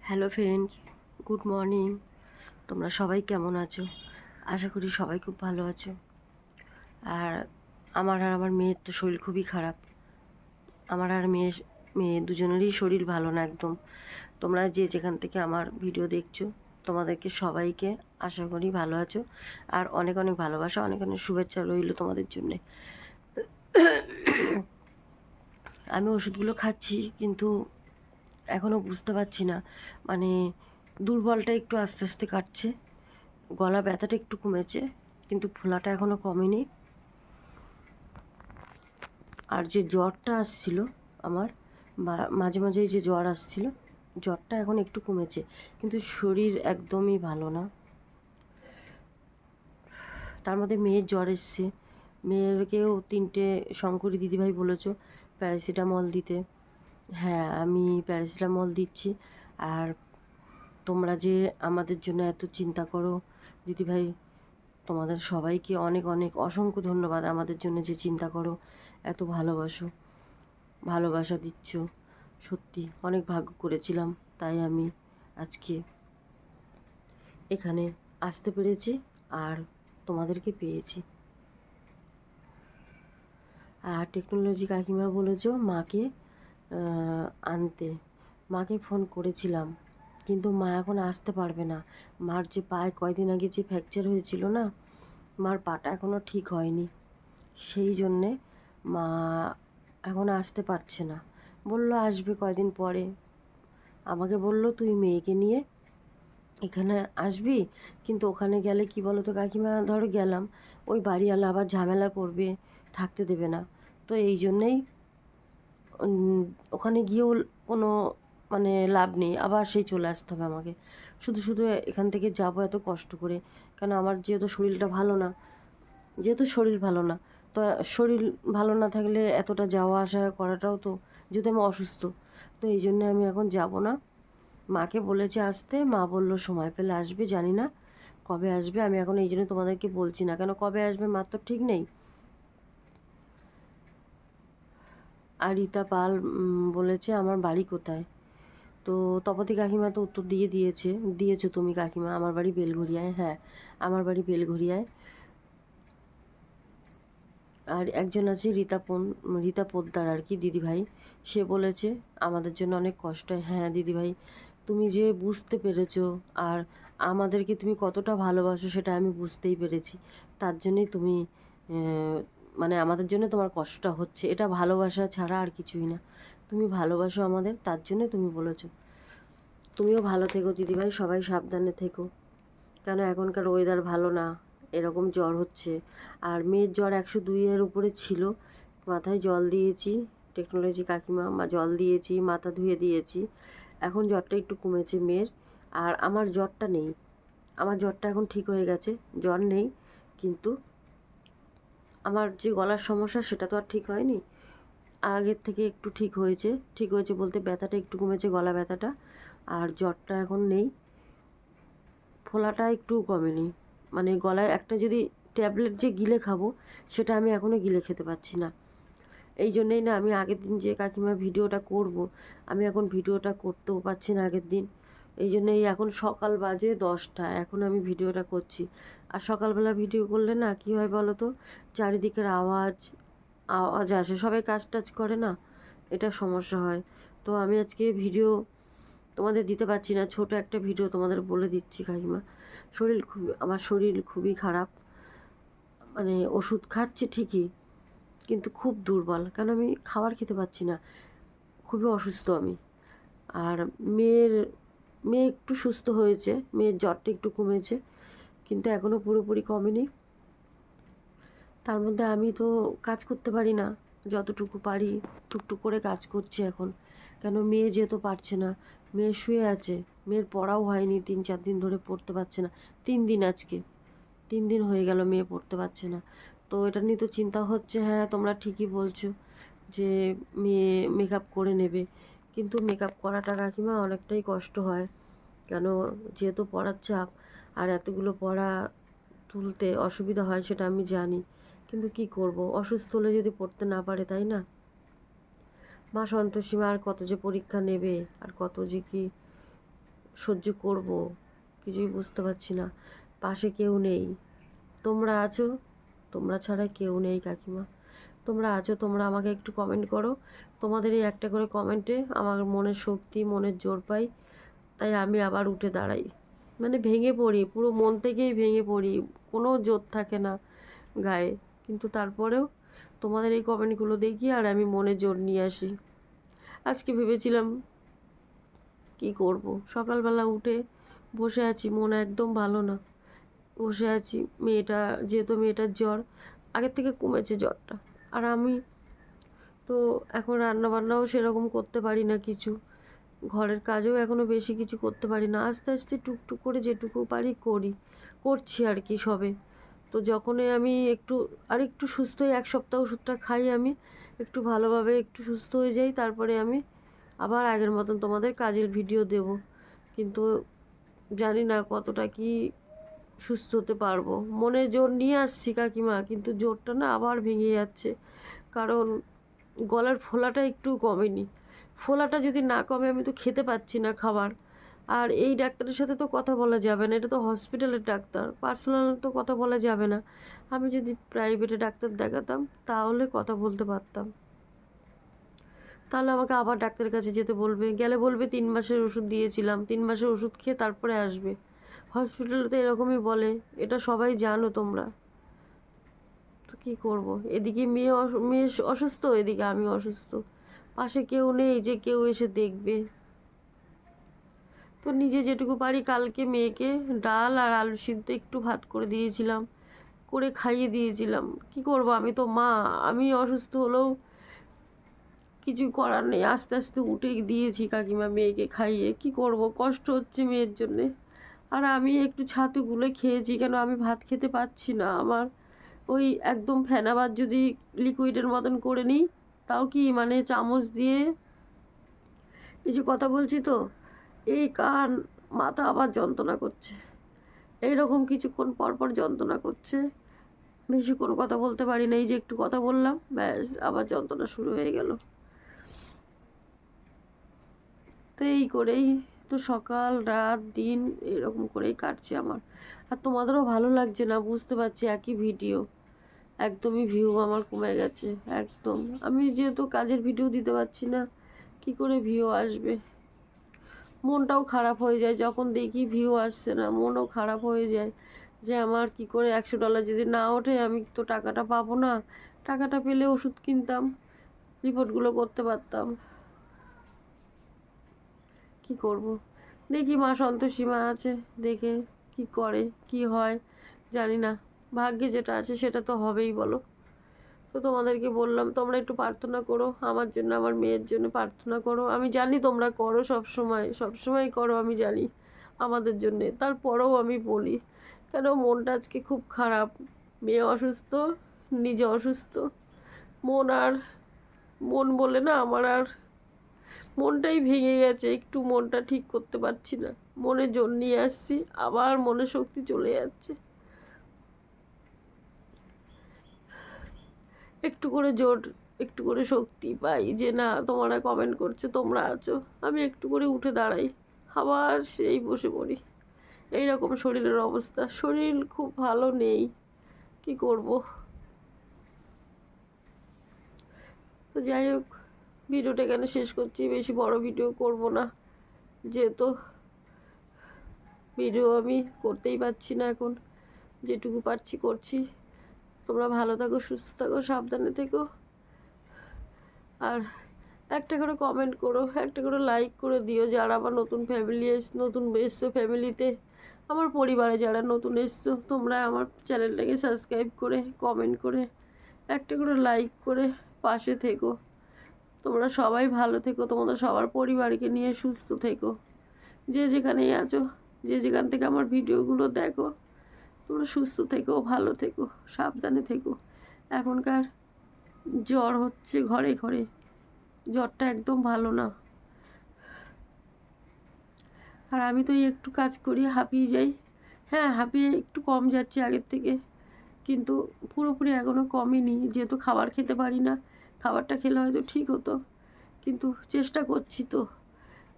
Hello friends, good morning. তোমরা সবাই কেমন আছো? আশা করি সবাই খুব ভালো আছো। আর আমার মেয়ের তো শরীর খুবই খারাপ। আমার আর মেয়ে দুজনেরই শরীর ভালো না একদম। তোমরা যে যেখান থেকে আমার ভিডিও দেখছো, তোমাদেরকে সবাইকে আশা করি ভালো আছো। আর অনেক অনেক ভালোবাসা, অনেক অনেক শুভেচ্ছা রইল তোমাদের জন্যে। আমি ওষুধগুলো খাচ্ছি, কিন্তু এখনও বুঝতে পারছি না, মানে দুর্বলটা একটু আস্তে আস্তে কাটছে, গলা ব্যথাটা একটু কমেছে, কিন্তু ফোলাটা এখনও কমেনি। আর যে জ্বরটা আসছিল আমার, মাঝে মাঝেই যে জ্বর আসছিল, জ্বরটা এখন একটু কমেছে, কিন্তু শরীর একদমই ভালো না। তার মধ্যে মেয়ের জ্বর এসছে, মেয়েরকেও 3টে শঙ্করী দিদিভাই বলেছো প্যারাসিটামল দিতে। হ্যাঁ, আমি প্যারাসিটামল দিচ্ছি। আর তোমরা যে আমাদের জন্য এত চিন্তা করো দিদিভাই, তোমাদের সবাইকে অনেক অনেক অসংখ্য ধন্যবাদ। আমাদের জন্য যে চিন্তা করো, এত ভালোবাসো, ভালোবাসা দিচ্ছ, সত্যি অনেক ভাগ্য করেছিলাম, তাই আমি আজকে এখানে আসতে পেরেছি আর তোমাদেরকে পেয়েছি। আর টেকনোলজি কাকিমা বলেছো মাকে আনতে। মাকে ফোন করেছিলাম, কিন্তু মা এখন আসতে পারবে না। মার যে পায়ে কয়দিন আগে যে ফ্র্যাকচার হয়েছিল না, মার পাটা এখনও ঠিক হয়নি, সেই জন্যে মা এখন আসতে পারছে না। বলল আসবে কয়দিন পরে। আমাকে বলল তুই মেয়েকে নিয়ে এখানে আসবি, কিন্তু ওখানে গেলে কি বলো তো কাকিমা, ধরো গেলাম, ওই বাড়িওয়ালা আবার ঝামেলা করবে, থাকতে দেবে না। তো এই জন্যেই ওখানে গিয়েও কোনো মানে লাভ নেই, আবার সেই চলে আসতে হবে আমাকে। শুধু শুধু এখান থেকে যাবো এত কষ্ট করে, কেন আমার যেহেতু শরীরটা ভালো না, যেহেতু শরীর ভালো না, তো শরীর ভালো না থাকলে এতটা যাওয়া আসা করাটাও তো, যেহেতু আমি অসুস্থ, তো এই জন্য আমি এখন যাব না। মাকে বলেছে আসতে, মা বলল সময় পেলে আসবে, জানি না কবে আসবে। আমি এখন এই জন্য তোমাদেরকে বলছি না, কেন কবে আসবে মার তো ঠিক নেই। আর রীতা পাল বলেছে আমার বাড়ি কোথায়। তো তপতী কাকিমা তো উত্তর দিয়েছো তুমি কাকিমা, আমার বাড়ি বেলঘরিয়ায়। হ্যাঁ, আমার বাড়ি বেলঘরিয়ায়। আর একজন আছে রীতা পোদ্দার আর কি দিদিভাই, সে বলেছে আমাদের জন্য অনেক কষ্ট হয়। হ্যাঁ দিদিভাই, তুমি যে বুঝতে পেরেছো আর আমাদেরকে তুমি কতটা ভালোবাসো সেটা আমি বুঝতেই পেরেছি। তার জন্যই তুমি মানে আমাদের জন্য তোমার কষ্টটা হচ্ছে, এটা ভালোবাসা ছাড়া আর কিছুই না। তুমি ভালোবাসো আমাদের, তার জন্য তুমি বলেছো। তুমিও ভালো থেকো দিদিভাই, সবাই সাবধানে থেকো, কেন এখনকার ওয়েদার ভালো না, এরকম জ্বর হচ্ছে। আর মেয়ের জ্বর 102-এর উপরে ছিল, মাথায় জল দিয়েছি, টেকনোলজি কাকিমা জল দিয়েছি, মাথা ধুয়ে দিয়েছি, এখন জ্বরটা একটু কমেছে মেয়ের। আর আমার জ্বরটা নেই, আমার জ্বরটা এখন ঠিক হয়ে গেছে, জ্বর নেই। কিন্তু আমার যে গলার সমস্যা সেটা তো আর ঠিক হয়নি, আগের থেকে একটু ঠিক হয়েছে। ঠিক হয়েছে বলতে ব্যথাটা একটু কমেছে, গলা ব্যথাটা। আর জ্বরটা এখন নেই, ফোলাটা একটুও কমেনি। মানে গলায় একটা যদি ট্যাবলেট যে গিলে খাবো, সেটা আমি এখনও গিলে খেতে পাচ্ছি না। এই জন্যেই না আমি আগের দিন যে কাকিমা ভিডিওটা করব, আমি এখন ভিডিওটা করতেও পারছি না আগের দিন। এই জন্যই এখন সকাল বাজে 10টা, এখন আমি ভিডিওটা করছি। আর সকালবেলা ভিডিও করলে না কী হয় বলো তো, চারিদিকের আওয়াজ আওয়াজ আসে, সবাই কাজ টাজ করে না, এটা সমস্যা হয়। তো আমি আজকে ভিডিও তোমাদের দিতে পারছি না, ছোট একটা ভিডিও তোমাদের বলে দিচ্ছি কাকিমা। আমার শরীর খুবই খারাপ, মানে ওষুধ খাচ্ছি ঠিকই, কিন্তু খুব দুর্বল, কারণ আমি খাবার খেতে পাচ্ছি না, খুবই অসুস্থ আমি। আর মেয়ের মেয়ে একটু সুস্থ হয়েছে, মেয়ের জ্বরটা একটু কমেছে, কিন্তু এখনও পুরোপুরি কমেনি। তার মধ্যে আমি তো কাজ করতে পারি না, যতটুকু পারি টুকটুক করে কাজ করছি এখন, কেন মেয়ে যেহেতু পারছে না, মেয়ে শুয়ে আছে, মেয়ের পড়াও হয়নি, 3-4 দিন ধরে পড়তে পারছে না। 3 দিন, আজকে 3 দিন হয়ে গেল মেয়ে পড়তে পারছে না। তো এটা নিয়ে তো চিন্তা হচ্ছে। হ্যাঁ তোমরা ঠিকই বলছো যে মেয়ে মেকআপ করে নেবে, কিন্তু মেকআপ করাটা কাকিমা অনেকটাই কষ্ট হয়, কেন যেহেতু পড়ার চাপ, আর এতগুলো পড়া তুলতে অসুবিধা হয় সেটা আমি জানি, কিন্তু কি করব, অসুস্থ হলে যদি পড়তে না পারে, তাই না। মা সন্তোষী মা আর কত যে পরীক্ষা নেবে, আর কত যে কি, সহ্য করব কিছুই বুঝতে পারছি না। পাশে কেউ নেই। তোমরা আছো, তোমরা ছাড়া কেউ নেই কাকিমা। তোমরা আছো, তোমরা আমাকে একটু কমেন্ট করো। তোমাদের এই একটা করে কমেন্টে আমার মনের শক্তি, মনের জোর পাই। তাই আমি আবার উঠে দাঁড়াই। মানে ভেঙে পড়ি, পুরো মন থেকেই ভেঙে পড়ি। কোনো জোর থাকে না গায়ে। কিন্তু তারপরেও তোমাদের এই কমেন্টগুলো দেখি আর আমি মনে জোর নিয়ে আসি। আজকে ভেবেছিলাম কি করব, সকালবেলা উঠে বসে আছি, মন একদম ভালো না। বসে আছি, মেয়েটা যেহেতু মেয়েটার জ্বর আগের থেকে কমেছে জ্বরটা। আর আমি তো এখন রান্না বান্নাও সেরকম করতে পারি না কিছু, ঘরের কাজও এখনও বেশি কিছু করতে পারি না। আস্তে আস্তে টুকটুক করে যেটুকু পারি করছি আর কি সবে। তো যখনই আমি একটু সুস্থ হয়ে 1 সপ্তাহ ওষুধটা খাই, আমি একটু ভালোভাবে একটু সুস্থ হয়ে যাই, তারপরে আমি আবার আগের মতন তোমাদের কাজের ভিডিও দেব। কিন্তু জানি না কতটা কি সুস্থ হতে পারবো। মনে জোর নিয়ে আসছি কাকিমা, কিন্তু জোরটা না আবার ভেঙে যাচ্ছে। কারণ গলার ফোলাটা একটু কমেনি। ফোলাটা যদি না কমে, আমি তো খেতে পাচ্ছি না খাবার। আর এই ডাক্তারের সাথে তো কথা বলা যাবে না, এটা তো হসপিটালের ডাক্তার, পার্সোনাল তো কথা বলা যাবে না। আমি যদি প্রাইভেটে ডাক্তার দেখাতাম তাহলে কথা বলতে পারতাম। তাহলে আমাকে আবার ডাক্তারের কাছে যেতে বলবে, গেলে বলবে 3 মাসের ওষুধ দিয়েছিলাম, 3 মাসের ওষুধ খেয়ে তারপরে আসবে। হসপিটালে তো এরকমই বলে, এটা সবাই জানো তোমরা। তো কী করবো, এদিকে মেয়ে অসুস্থ, এদিকে আমি অসুস্থ। পাশে কেউ নেই যে কেউ এসে দেখবে। তো নিজে যেটুকু পারি, কালকে মেয়েকে ডাল আর আলু সিদ্ধ একটু ভাত করে দিয়েছিলাম, করে খাইয়ে দিয়েছিলাম। কি করব, আমি তো মা, আমি অসুস্থ হলেও কিছু করার নেই। আস্তে আস্তে উঠে দিয়েছি কাকিমা মেয়েকে খাইয়ে। কি করব, কষ্ট হচ্ছে মেয়ের জন্যে। আর আমি একটু ছাতু গুলে খেয়েছি, কেন আমি ভাত খেতে পাচ্ছি না। আমার ওই একদম ফেনা ভাত যদি লিকুইডের মতন করে নিই, তাও কি মানে চামচ দিয়ে এই যে কথা বলছি তো, এই কান, মাথা আবার যন্ত্রণা করছে। এইরকম কিছুক্ষণ পর পর যন্ত্রণা করছে। বেশিক্ষণ কথা বলতে পারি না, এই যে একটু কথা বললাম ব্যাস আবার যন্ত্রণা শুরু হয়ে গেল। তো এই করেই তো সকাল রাত দিন এরকম করেই কাটছে আমার। আর তোমাদেরও ভালো লাগছে না বুঝতে পারছি, একই ভিডিও। একদমই ভিউ আমার কমে গেছে একদম। আমি যেহেতু কাজের ভিডিও দিতে পারছি না, কি করে ভিউ আসবে। মনটাও খারাপ হয়ে যায় যখন দেখি ভিউ আসছে না, মনও খারাপ হয়ে যায় যে আমার কি করে $100 যদি না ওঠে, আমি তো টাকাটা পাবো না। টাকাটা পেলে ওষুধ কিনতাম, রিপোর্টগুলো করতে পারতাম। কি করব, দেখি মা সন্তোষী মা আছে, দেখে কি করে কি হয় জানি না। ভাগ্যে যেটা আছে সেটা তো হবেই বলো। তো তোমাদেরকে বললাম তোমরা একটু প্রার্থনা করো আমার জন্য, আমার মেয়ের জন্য প্রার্থনা করো। আমি জানি তোমরা করো, সব সময় করো, আমি জানি আমাদের জন্যে। তারপরেও আমি বলি, কেন মনটা আজকে খুব খারাপ। মেয়ে অসুস্থ, নিজে অসুস্থ। মন আর মন বলে না, আমার আর মনটাই ভেঙে গেছে। একটু মনটা ঠিক করতে পারছি না। মনে জোর নিয়ে আসছি, আবার মনে শক্তি চলে যাচ্ছে। একটু করে জোর, একটু করে শক্তি পাই যে না তোমরা কমেন্ট করছো, তোমরা আছো, আমি একটু করে উঠে দাঁড়াই, আবার সেই বসে পড়ি। এইরকম শরীরের অবস্থা, শরীর খুব ভালো নেই, কি করব। তো যাই হোক, ভিডিওটা এখানে শেষ করছি, বেশি বড় ভিডিও করব না, যেহেতু ভিডিও আমি করতেই পারছি না এখন। যেটুকু পারছি করছি। তোমরা ভালো থাকো, সুস্থ থাকো, সাবধানে থেকো। আর একটা করে কমেন্ট করো, একটা করে লাইক করে দিও যারা আবার নতুন এসছো ফ্যামিলিতে। আমার পরিবারে যারা নতুন এসছো, তোমরা আমার চ্যানেলটাকে সাবস্ক্রাইব করে কমেন্ট করে একটা করে লাইক করে পাশে থেকো। তোমরা সবাই ভালো থেকো, তোমাদের সবার পরিবারকে নিয়ে সুস্থ থেকো। যে যেখানেই আছো, যে যেখান থেকে আমার ভিডিওগুলো দেখো, তোমরা সুস্থ থেকো, ভালো থেকো, সাবধানে থেকো। এখনকার জ্বর হচ্ছে ঘরে ঘরে, জ্বরটা একদম ভালো না। আর আমি তো একটু কাজ করি হাঁপিয়ে যাই। হ্যাঁ, হাঁপিয়ে একটু কম যাচ্ছে আগের থেকে, কিন্তু পুরোপুরি এখনও কমেনি, যেহেতু খাবার খেতে পারি না। খাবারটা খেলে হয়তো ঠিক হতো, কিন্তু চেষ্টা করছি তো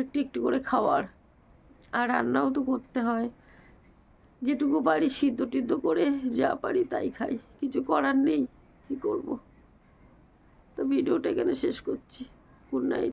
একটু একটু করে খাওয়ার। আর রান্নাও তো করতে হয়, যেটুকু পারি সিদ্ধ টিদ্ধ করে যা পারি তাই খাই, কিছু করার নেই, কী করব। তো ভিডিওটা এখানে শেষ করছি। Good night.